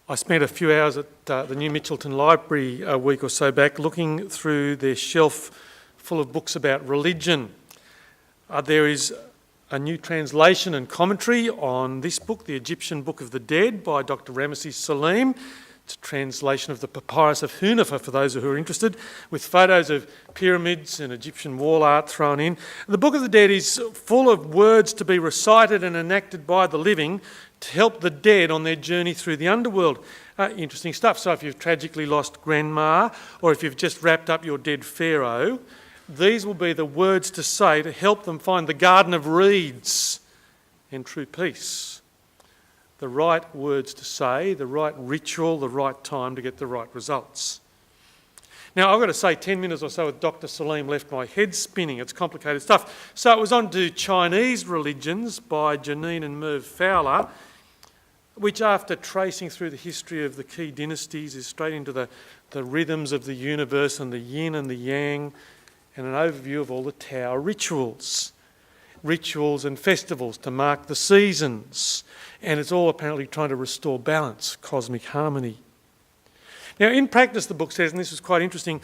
I spent a few hours at the New Mitchelton Library a week or so back looking through their shelf full of books about religion. There is a new translation and commentary on this book, The Egyptian Book of the Dead by Dr. Ramesses Salim. It's a translation of the Papyrus of Hunoffer for those who are interested, with photos of pyramids and Egyptian wall art thrown in. The Book of the Dead is full of words to be recited and enacted by the living to help the dead on their journey through the underworld. Interesting stuff. So if you've tragically lost grandma, or if you've just wrapped up your dead pharaoh, these will be the words to say to help them find the garden of reeds and true peace. The right words to say, the right ritual, the right time to get the right results. Now, I've got to say, 10 minutes or so with Dr. Salim left my head spinning. It's complicated stuff. So it was on to Chinese religions by Janine and Merv Fowler, which, after tracing through the history of the key dynasties, is straight into the rhythms of the universe and the yin and the yang, and an overview of all the Tao rituals and festivals to mark the seasons. And it's all apparently trying to restore balance, cosmic harmony. Now, in practice, the book says, and this is quite interesting,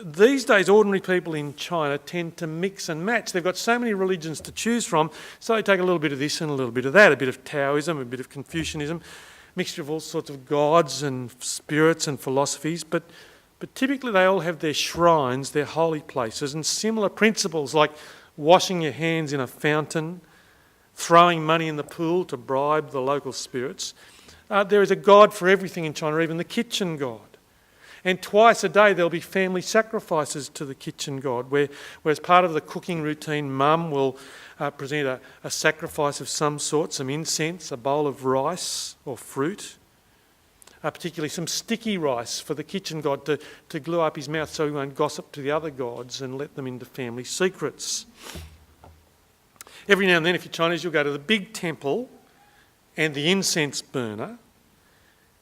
these days ordinary people in China tend to mix and match. They've got so many religions to choose from, so they take a little bit of this and a little bit of that, a bit of Taoism, a bit of Confucianism, mixture of all sorts of gods and spirits and philosophies, but typically they all have their shrines, their holy places, and similar principles like washing your hands in a fountain, throwing money in the pool to bribe the local spirits. There is a god for everything in China, even the kitchen god. And twice a day there'll be family sacrifices to the kitchen god, where as part of the cooking routine, mum will present a sacrifice of some sort, some incense, a bowl of rice or fruit, particularly some sticky rice for the kitchen god to glue up his mouth so he won't gossip to the other gods and let them into family secrets. Every now and then, if you're Chinese, you'll go to the big temple and the incense burner,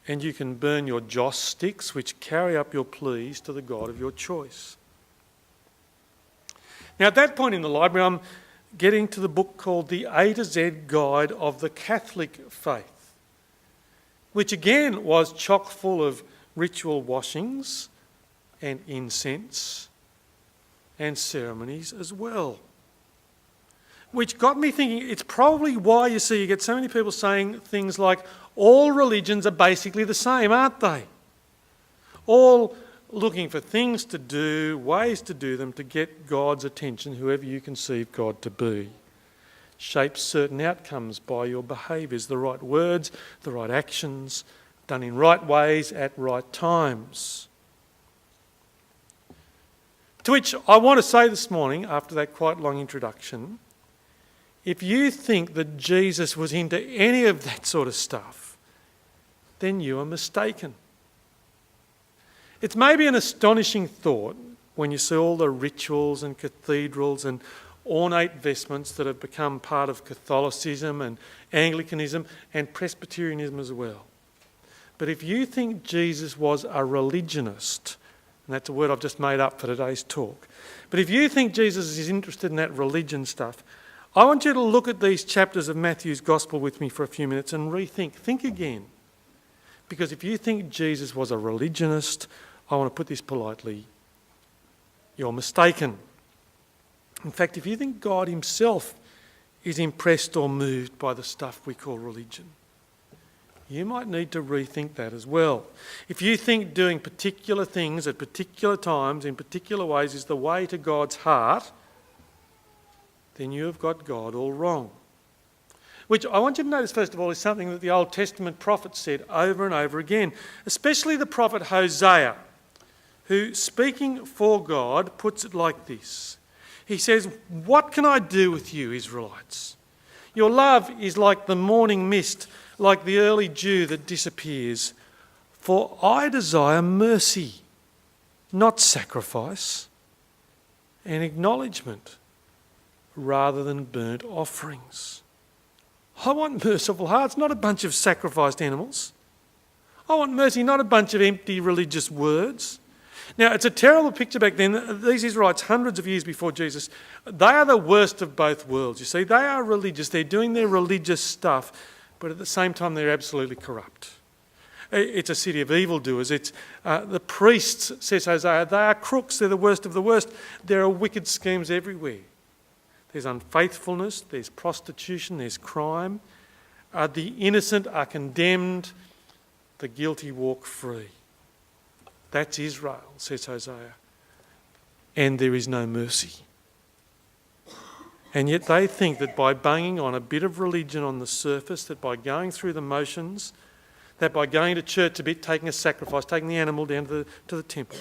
and you can burn your joss sticks, which carry up your pleas to the god of your choice. Now, at that point in the library, I'm getting to the book called The A to Z Guide of the Catholic Faith, which again was chock full of ritual washings and incense and ceremonies as well. Which got me thinking, it's probably why you get so many people saying things like, all religions are basically the same, aren't they? All looking for things to do, ways to do them to get God's attention, whoever you conceive God to be. Shape certain outcomes by your behaviours, the right words, the right actions, done in right ways at right times. To which I want to say this morning, after that quite long introduction, if you think that Jesus was into any of that sort of stuff, then you are mistaken. It's maybe an astonishing thought when you see all the rituals and cathedrals and ornate vestments that have become part of Catholicism and Anglicanism and Presbyterianism as well. But if you think Jesus was a religionist, and that's a word I've just made up for today's talk, but if you think Jesus is interested in that religion stuff, I want you to look at these chapters of Matthew's Gospel with me for a few minutes and think again. Because if you think Jesus was a religionist, I want to put this politely, you're mistaken. In fact, if you think God himself is impressed or moved by the stuff we call religion, you might need to rethink that as well. If you think doing particular things at particular times in particular ways is the way to God's heart, then you have got God all wrong. Which I want you to notice, first of all, is something that the Old Testament prophets said over and over again, especially the prophet Hosea, who, speaking for God, puts it like this. He says, "What can I do with you, Israelites? Your love is like the morning mist, like the early dew that disappears. For I desire mercy, not sacrifice, and acknowledgement, rather than burnt offerings." I want merciful hearts, not a bunch of sacrificed animals. I want mercy, not a bunch of empty religious words. Now, it's a terrible picture back then. These Israelites, hundreds of years before Jesus, they are the worst of both worlds. You see, they are religious. They're doing their religious stuff, but at the same time, they're absolutely corrupt. It's a city of evildoers. It's the priests, says Hosea, they are crooks. They're the worst of the worst. There are wicked schemes everywhere. There's unfaithfulness, there's prostitution, there's crime. The innocent are condemned, the guilty walk free. That's Israel, says Hosea. And there is no mercy. And yet they think that by banging on a bit of religion on the surface, that by going through the motions, that by going to church a bit, taking a sacrifice, taking the animal down to the temple,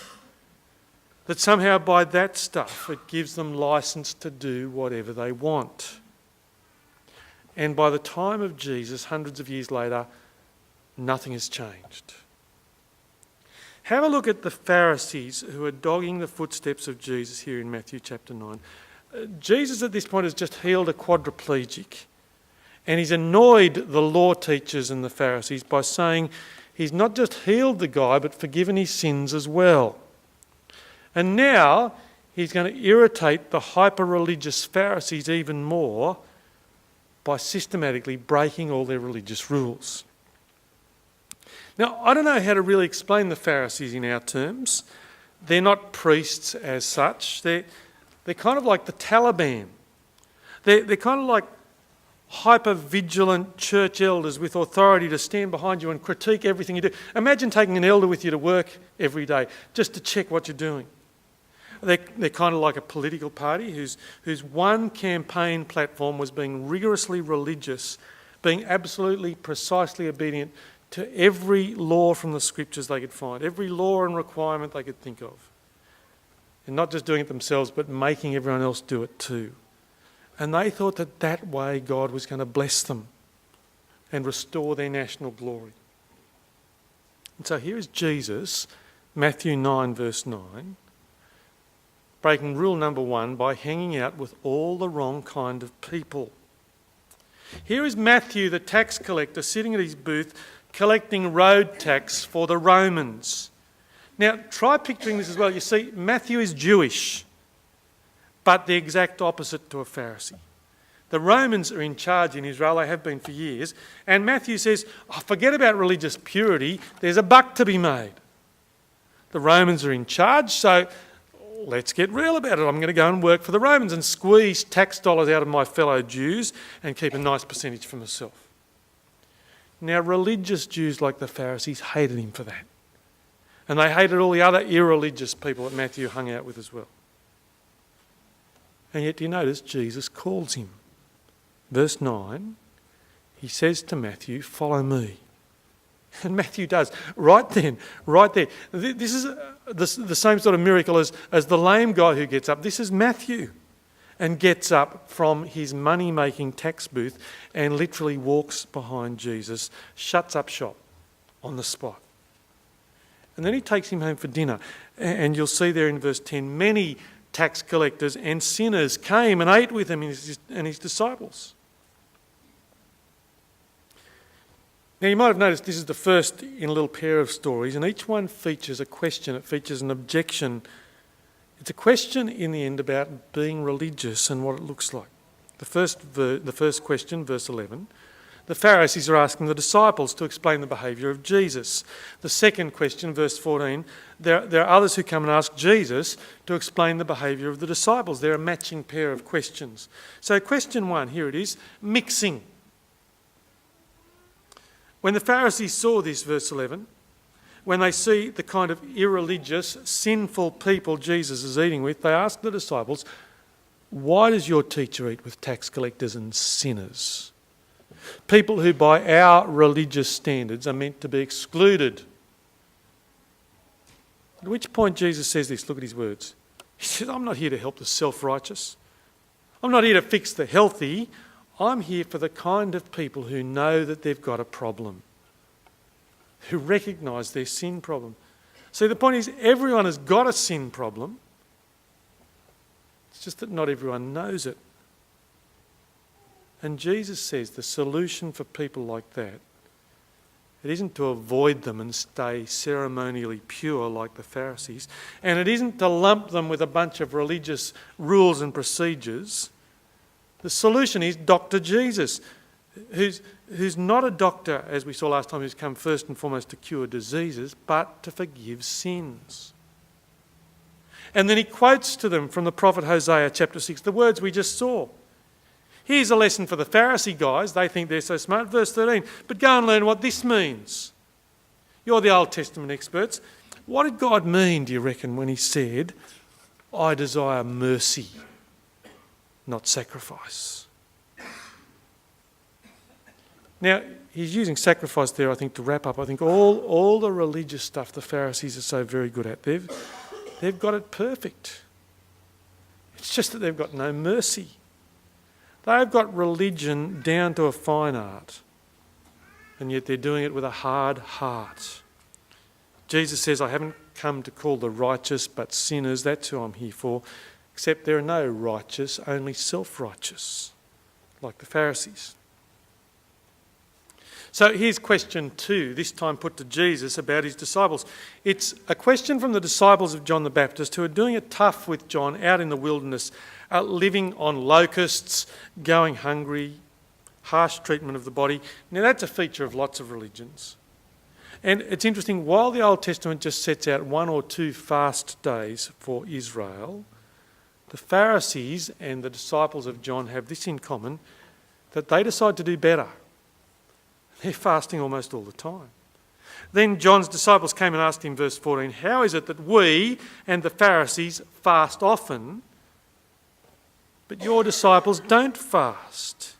that somehow by that stuff it gives them license to do whatever they want. And by the time of Jesus, hundreds of years later, nothing has changed. Have a look at the Pharisees who are dogging the footsteps of Jesus here in Matthew chapter 9. Jesus at this point has just healed a quadriplegic, and he's annoyed the law teachers and the Pharisees by saying he's not just healed the guy but forgiven his sins as well. And now he's going to irritate the hyper-religious Pharisees even more by systematically breaking all their religious rules. Now, I don't know how to really explain the Pharisees in our terms. They're not priests as such. They're kind of like the Taliban. They're kind of like hyper-vigilant church elders with authority to stand behind you and critique everything you do. Imagine taking an elder with you to work every day just to check what you're doing. They're kind of like a political party whose one campaign platform was being rigorously religious, being absolutely precisely obedient to every law from the scriptures they could find, every law and requirement they could think of. And not just doing it themselves, but making everyone else do it too. And they thought that way God was going to bless them and restore their national glory. And so here is Jesus, Matthew 9 verse 9, breaking rule number 1 by hanging out with all the wrong kind of people. Here is Matthew, the tax collector, sitting at his booth collecting road tax for the Romans. Now, try picturing this as well. You see, Matthew is Jewish, but the exact opposite to a Pharisee. The Romans are in charge in Israel, they have been for years, and Matthew says, forget about religious purity, there's a buck to be made. The Romans are in charge, so let's get real about it. I'm going to go and work for the Romans and squeeze tax dollars out of my fellow Jews and keep a nice percentage for myself. Now, religious Jews like the Pharisees hated him for that. And they hated all the other irreligious people that Matthew hung out with as well. And yet, do you notice Jesus calls him? Verse 9, he says to Matthew, follow me. And Matthew does. Right then, right there. This is the same sort of miracle as the lame guy who gets up. This is Matthew. And gets up from his money-making tax booth and literally walks behind Jesus, shuts up shop on the spot. And then he takes him home for dinner. And you'll see there in verse 10, many tax collectors and sinners came and ate with him and his disciples. Now you might have noticed this is the first in a little pair of stories, and each one features a question, it features an objection. It's a question in the end about being religious and what it looks like. The first question, verse 11, the Pharisees are asking the disciples to explain the behaviour of Jesus. The second question, verse 14, there are others who come and ask Jesus to explain the behaviour of the disciples. They're a matching pair of questions. So question 1, here it is, mixing. When the Pharisees saw this, verse 11, when they see the kind of irreligious, sinful people Jesus is eating with, they ask the disciples, why does your teacher eat with tax collectors and sinners? People who by our religious standards are meant to be excluded. At which point Jesus says this, look at his words. He says, I'm not here to help the self-righteous. I'm not here to fix the healthy. I'm here for the kind of people who know that they've got a problem, who recognise their sin problem. See, the point is everyone has got a sin problem. It's just that not everyone knows it. And Jesus says the solution for people like that, it isn't to avoid them and stay ceremonially pure like the Pharisees, and it isn't to lump them with a bunch of religious rules and procedures. The solution is Dr. Jesus. who's not a doctor, as we saw last time, who's come first and foremost to cure diseases, but to forgive sins. And then he quotes to them from the prophet Hosea chapter 6, the words we just saw. Here's a lesson for the Pharisee guys. They think they're so smart. Verse 13. But go and learn what this means. You're the Old Testament experts. What did God mean, do you reckon, when he said, I desire mercy, not sacrifice? Now, he's using sacrifice there, I think, to wrap up. I think all the religious stuff the Pharisees are so very good at, they've got it perfect. It's just that they've got no mercy. They've got religion down to a fine art, and yet they're doing it with a hard heart. Jesus says, I haven't come to call the righteous but sinners. That's who I'm here for. Except there are no righteous, only self-righteous, like the Pharisees. So here's question 2, this time put to Jesus about his disciples. It's a question from the disciples of John the Baptist who are doing it tough with John out in the wilderness, living on locusts, going hungry, harsh treatment of the body. Now that's a feature of lots of religions. And it's interesting, while the Old Testament just sets out 1 or 2 fast days for Israel, the Pharisees and the disciples of John have this in common, that they decide to do better. They're fasting almost all the time. Then John's disciples came and asked him, verse 14, how is it that we and the Pharisees fast often, but your disciples don't fast?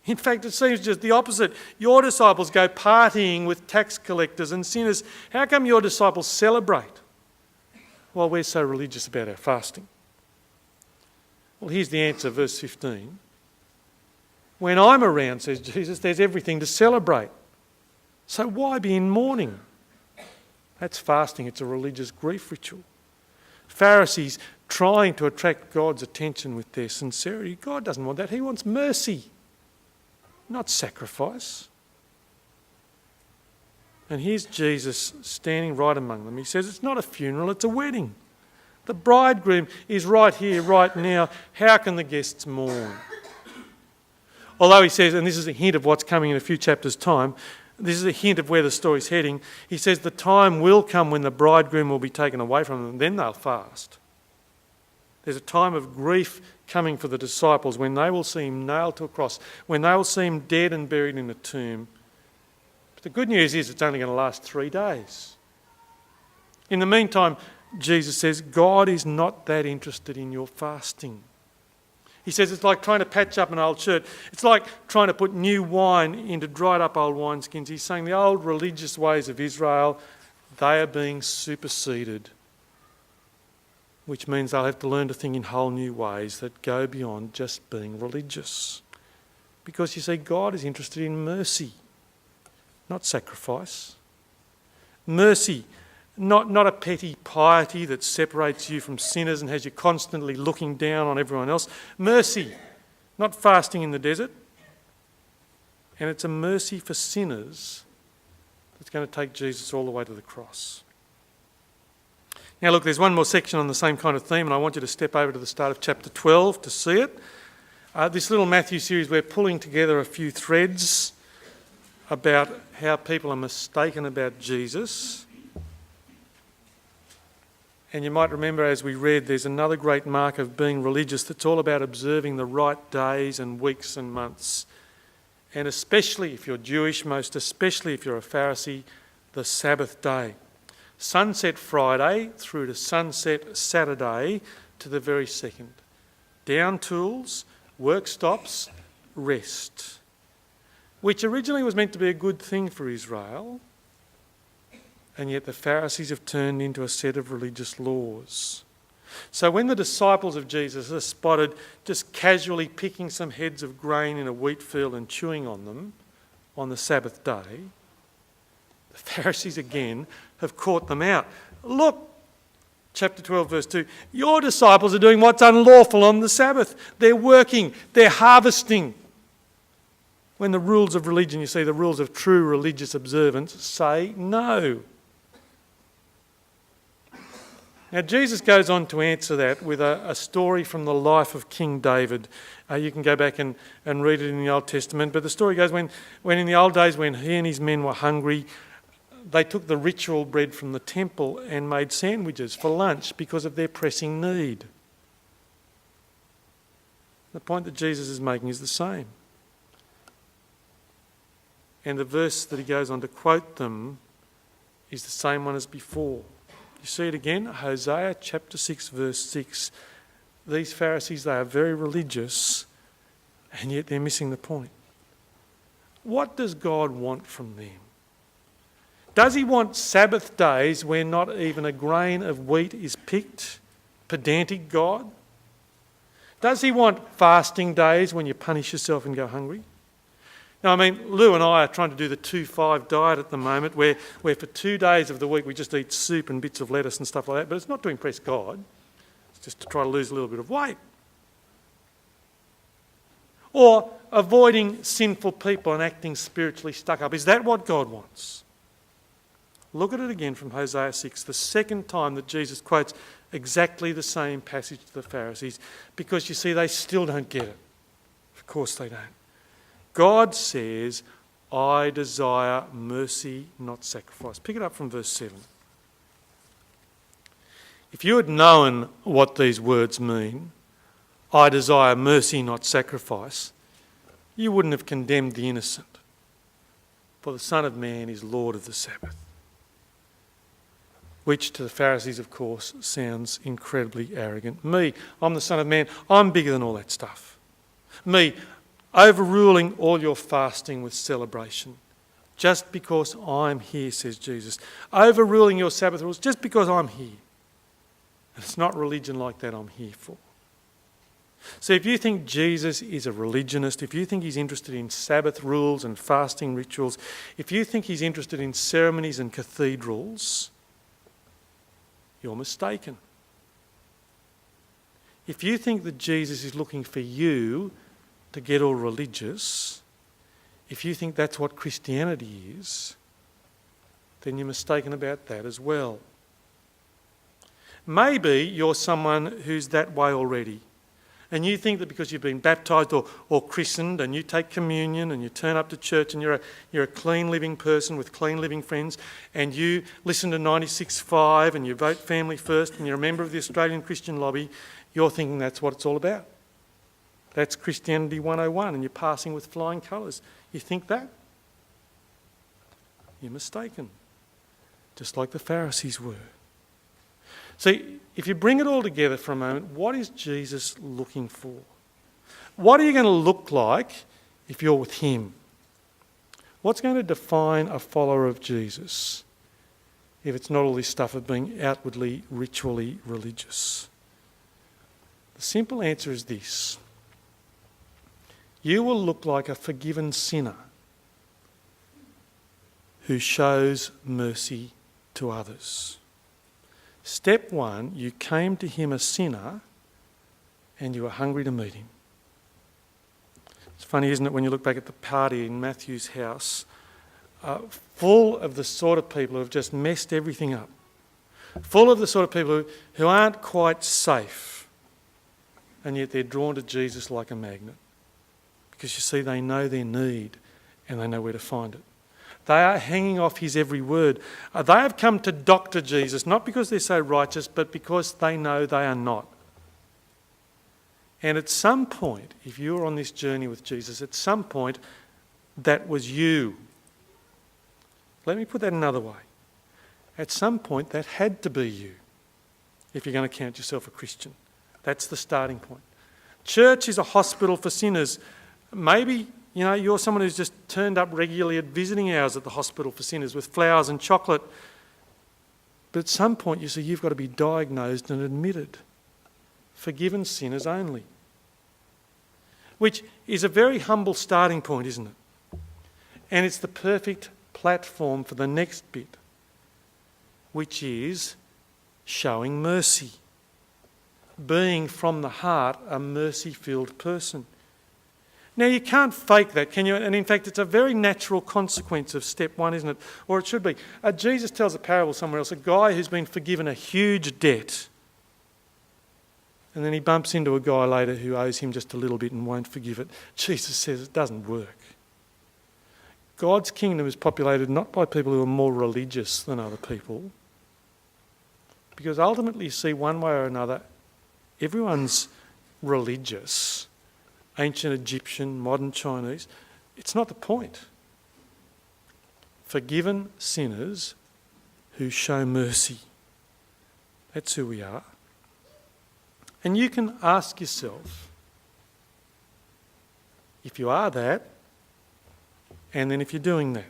In fact, it seems just the opposite. Your disciples go partying with tax collectors and sinners. How come your disciples celebrate while we're so religious about our fasting? Well, here's the answer, verse 15. When I'm around, says Jesus, there's everything to celebrate. So why be in mourning? That's fasting. It's a religious grief ritual. Pharisees trying to attract God's attention with their sincerity. God doesn't want that. He wants mercy, not sacrifice. And here's Jesus standing right among them. He says, it's not a funeral, it's a wedding. The bridegroom is right here, right now. How can the guests mourn? Although he says, and this is a hint of what's coming in a few chapters' time, this is a hint of where the story's heading. He says the time will come when the bridegroom will be taken away from them, then they'll fast. There's a time of grief coming for the disciples when they will see him nailed to a cross, when they will see him dead and buried in a tomb. But the good news is it's only going to last 3 days. In the meantime, Jesus says, God is not that interested in your fasting. He says it's like trying to patch up an old shirt. It's like trying to put new wine into dried up old wineskins. He's saying the old religious ways of Israel, they are being superseded, which means they'll have to learn to think in whole new ways that go beyond just being religious. Because you see, God is interested in mercy, not sacrifice. Mercy, not a petty piety that separates you from sinners and has you constantly looking down on everyone else. Mercy, not fasting in the desert. And it's a mercy for sinners that's going to take Jesus all the way to the cross. Now look, there's one more section on the same kind of theme, and I want you to step over to the start of chapter 12 to see it. This little Matthew series, we're pulling together a few threads about how people are mistaken about Jesus. And you might remember, as we read, there's another great mark of being religious that's all about observing the right days and weeks and months. And especially if you're Jewish, most especially if you're a Pharisee, the Sabbath day. Sunset Friday through to sunset Saturday to the very second. Down tools, work stops, rest. Which originally was meant to be a good thing for Israel. And yet the Pharisees have turned into a set of religious laws. So when the disciples of Jesus are spotted just casually picking some heads of grain in a wheat field and chewing on them on the Sabbath day, the Pharisees again have caught them out. Look, chapter 12, verse 2, your disciples are doing what's unlawful on the Sabbath. They're working, they're harvesting. When the rules of religion, you see, the rules of true religious observance say no. Now, Jesus goes on to answer that with a story from the life of King David. You can go back and read it in the Old Testament. But the story goes when in the old days, when he and his men were hungry, they took the ritual bread from the temple and made sandwiches for lunch because of their pressing need. The point that Jesus is making is the same. And the verse that he goes on to quote them is the same one as before. You see it again, Hosea chapter 6 verse 6. These Pharisees, they are very religious, and yet they're missing the point. What does God want from them? Does he want Sabbath days where not even a grain of wheat is picked? Pedantic God? Does he want fasting days when you punish yourself and go hungry? Now, I mean, Lou and I are trying to do the 2-5 diet at the moment where for 2 days of the week we just eat soup and bits of lettuce and stuff like that, but it's not to impress God. It's just to try to lose a little bit of weight. Or avoiding sinful people and acting spiritually stuck up. Is that what God wants? Look at it again from Hosea 6, the second time that Jesus quotes exactly the same passage to the Pharisees, because you see, they still don't get it. Of course they don't. God says, I desire mercy, not sacrifice. Pick it up from verse 7. If you had known what these words mean, I desire mercy, not sacrifice, you wouldn't have condemned the innocent. For the Son of Man is Lord of the Sabbath. Which to the Pharisees, of course, sounds incredibly arrogant. Me, I'm the Son of Man, I'm bigger than all that stuff. Me, overruling all your fasting with celebration. Just because I'm here, says Jesus. Overruling your Sabbath rules just because I'm here. And it's not religion like that I'm here for. So if you think Jesus is a religionist, if you think he's interested in Sabbath rules and fasting rituals, if you think he's interested in ceremonies and cathedrals, you're mistaken. If you think that Jesus is looking for you to get all religious, if you think that's what Christianity is, then you're mistaken about that as well. Maybe you're someone who's that way already, and you think that because you've been baptised or christened and you take communion and you turn up to church and you're a clean living person with clean living friends and you listen to 96.5 and you vote Family First and you're a member of the Australian Christian Lobby, you're thinking that's what it's all about. That's Christianity 101 and you're passing with flying colours. You think that? You're mistaken. Just like the Pharisees were. See, if you bring it all together for a moment, what is Jesus looking for? What are you going to look like if you're with him? What's going to define a follower of Jesus if it's not all this stuff of being outwardly, ritually religious? The simple answer is this. You will look like a forgiven sinner who shows mercy to others. Step one, you came to him a sinner and you were hungry to meet him. It's funny, isn't it, when you look back at the party in Matthew's house, full of the sort of people who have just messed everything up, full of the sort of people who aren't quite safe, and yet they're drawn to Jesus like a magnet. Because you see, they know their need and they know where to find it. They are hanging off his every word. They have come to doctor Jesus, not because they're so righteous, but because they know they are not. And at some point, if you're on this journey with Jesus, at some point, that was you. Let me put that another way. At some point, that had to be you, if you're going to count yourself a Christian. That's the starting point. Church is a hospital for sinners. Maybe you're someone who's just turned up regularly at visiting hours at the hospital for sinners with flowers and chocolate. But at some point, you see, you've got to be diagnosed and admitted. Forgiven sinners only. Which is a very humble starting point, isn't it? And it's the perfect platform for the next bit, which is showing mercy. Being from the heart a mercy-filled person. Now, you can't fake that, can you? And in fact, it's a very natural consequence of step one, isn't it? Or it should be. Jesus tells a parable somewhere else, a guy who's been forgiven a huge debt, and then he bumps into a guy later who owes him just a little bit and won't forgive it. Jesus says it doesn't work. God's kingdom is populated not by people who are more religious than other people, because ultimately, you see, one way or another, everyone's religious. Ancient Egyptian, modern Chinese. It's not the point. Forgiven sinners who show mercy. That's who we are. And you can ask yourself, if you are that, and then if you're doing that,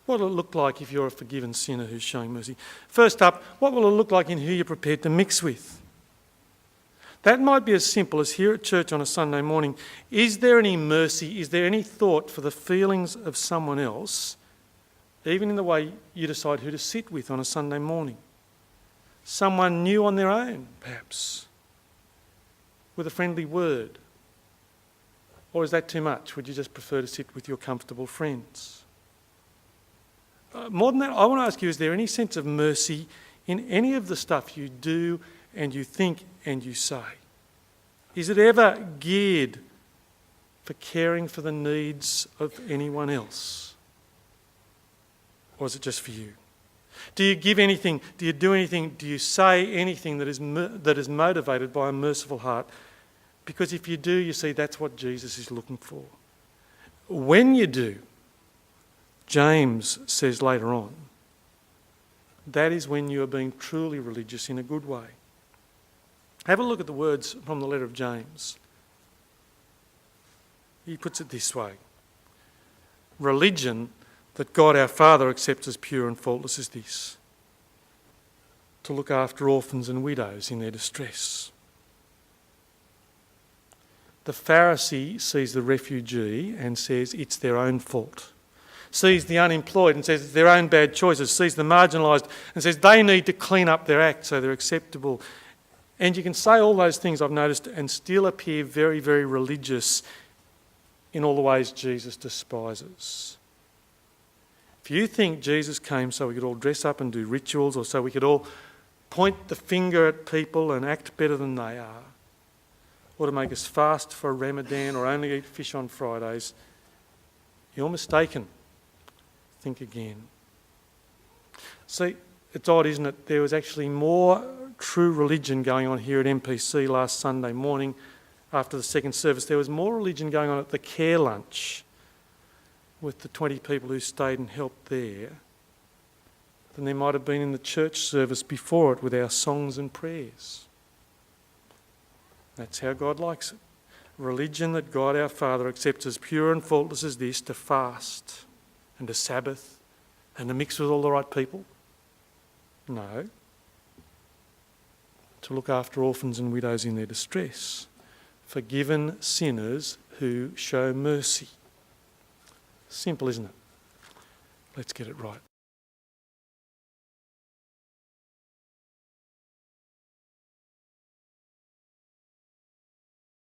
what will it look like if you're a forgiven sinner who's showing mercy? First up, what will it look like in who you're prepared to mix with? That might be as simple as here at church on a Sunday morning. Is there any mercy? Is there any thought for the feelings of someone else, even in the way you decide who to sit with on a Sunday morning? Someone new on their own, perhaps, with a friendly word. Or is that too much? Would you just prefer to sit with your comfortable friends? More than that, I want to ask you, is there any sense of mercy in any of the stuff you do and you think and you say? Is it ever geared for caring for the needs of anyone else? Or is it just for you? Do you give anything? Do you do anything? Do you say anything that is motivated by a merciful heart? Because if you do, you see, that's what Jesus is looking for. When you do, James says later on, that is when you are being truly religious in a good way. Have a look at the words from the letter of James. He puts it this way. Religion that God our Father accepts as pure and faultless is this: to look after orphans and widows in their distress. The Pharisee sees the refugee and says it's their own fault. Sees the unemployed and says it's their own bad choices. Sees the marginalised and says they need to clean up their act so they're acceptable. And you can say all those things I've noticed and still appear very, very religious in all the ways Jesus despises. If you think Jesus came so we could all dress up and do rituals, or so we could all point the finger at people and act better than they are, or to make us fast for Ramadan or only eat fish on Fridays, you're mistaken. Think again. See, it's odd, isn't it? There was actually more true religion going on here at MPC last Sunday morning after the second service. There was more religion going on at the care lunch with the 20 people who stayed and helped there than there might have been in the church service before it with our songs and prayers. That's how God likes it. Religion that God our Father accepts as pure and faultless as this, to fast and to Sabbath and to mix with all the right people? No. To look after orphans and widows in their distress. Forgiven sinners who show mercy. Simple, isn't it? Let's get it right.